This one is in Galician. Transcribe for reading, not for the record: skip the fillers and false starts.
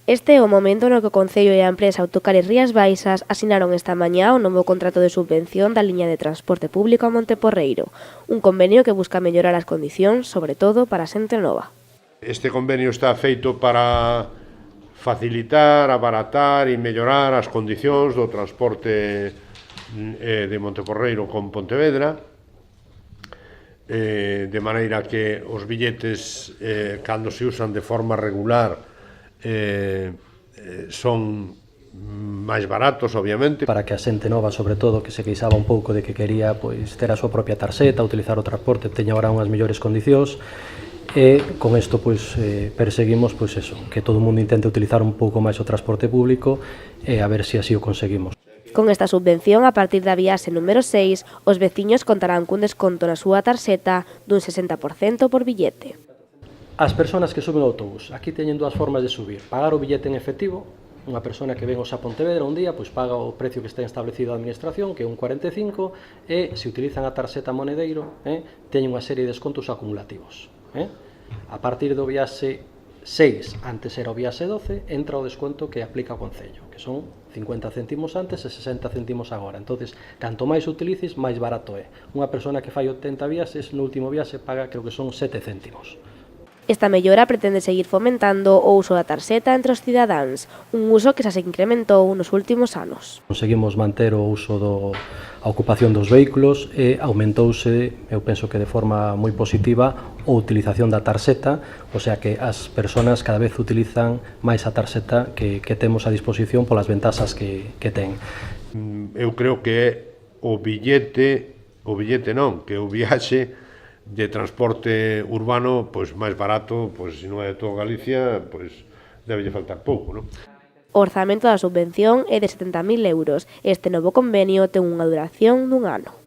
Este é o momento no que o Concello e a empresa Autocares Rías Baixas asinaron esta mañá o novo contrato de subvención da liña de transporte público a Monteporreiro, un convenio que busca mellorar as condicións, sobre todo para a xente nova. Este convenio está feito para facilitar, abaratar e mellorar as condicións do transporte de Monteporreiro con Pontevedra, de maneira que os billetes, cando se usan de forma regular, son máis baratos, obviamente. Para que a xente nova, sobre todo, que se queixaba un pouco de que quería ter a súa propia tarxeta, utilizar o transporte, teña agora unhas mellores condicións, e con isto perseguimos eso, que todo o mundo intente utilizar un pouco máis o transporte público e a ver se así o conseguimos. Con esta subvención, a partir da viaxe número 6, os veciños contarán cun desconto na súa tarxeta dun 60% por billete. As persoas que suben ao autobús, aquí teñen dúas formas de subir: pagar o billete en efectivo. Unha persona que ven a Pontevedra un día, paga o precio que está establecido a administración, que é un 45, e se utilizan a tarxeta Monedeiro, teñen unha serie de descontos acumulativos. A partir do viaxe 6, antes era o viaxe 12, entra o desconto que aplica o Concello, que son 50 céntimos antes e 60 céntimos agora. Entonces, canto máis utilices, máis barato é. Unha persona que fai 80 viaxes, no último viaxe paga, creo que son 7 céntimos. Esta mellora pretende seguir fomentando o uso da tarxeta entre os cidadáns, un uso que xa se incrementou nos últimos anos. Conseguimos manter o uso a ocupación dos vehículos e aumentouse, eu penso que de forma moi positiva, a utilización da tarxeta, o sea que as persoas cada vez utilizan máis a tarxeta que temos a disposición polas ventaxas que ten. Eu creo que é o billete non, que o viaxe de transporte urbano máis barato, se non é de toda Galicia, debe faltar pouco, non? O orzamento da subvención é de 70.000 euros. Este novo convenio ten unha duración dun ano.